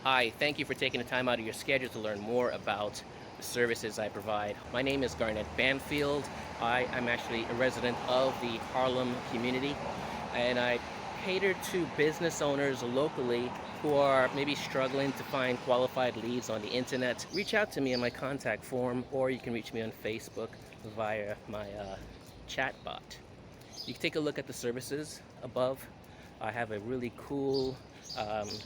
Hi, thank you for taking the time out of your schedule to learn more about the services I provide. My name is Garnett Banfield. I am actually a resident of the Harlem community, and I cater to business owners locally who are maybe struggling to find qualified leads on the internet. Reach out to me in my contact form, or you can reach me on Facebook via my chatbot. You can take a look at the services above. I have a really cool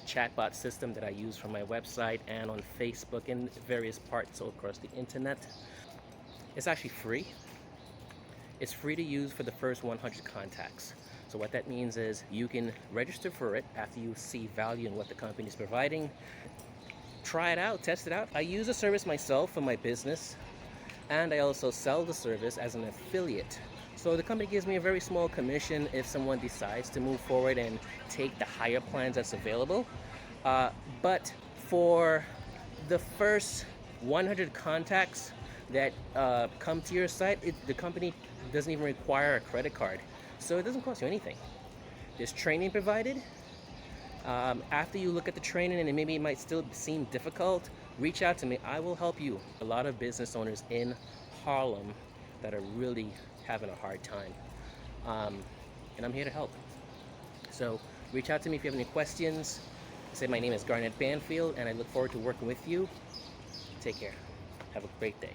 chatbot system that I use for my website and on Facebook and various parts all across the internet. It's actually free. It's free to use for the first 100 contacts. So what that means is you can register for it after you see value in what the company is providing. Try it out, test it out. I use the service myself for my business, and I also sell the service as an affiliate. So the company gives me a very small commission if someone decides to move forward and take the higher plans that's available. But for the first 100 contacts that come to your site, the company doesn't even require a credit card. So it doesn't cost you anything. There's training provided. After you look at the training and maybe it might still seem difficult, reach out to me. I will help you. A lot of business owners in Harlem that are really having a hard time. And I'm here to help. So reach out to me if you have any questions. Say my name is Garnett Banfield, and I look forward to working with you. Take care. Have a great day.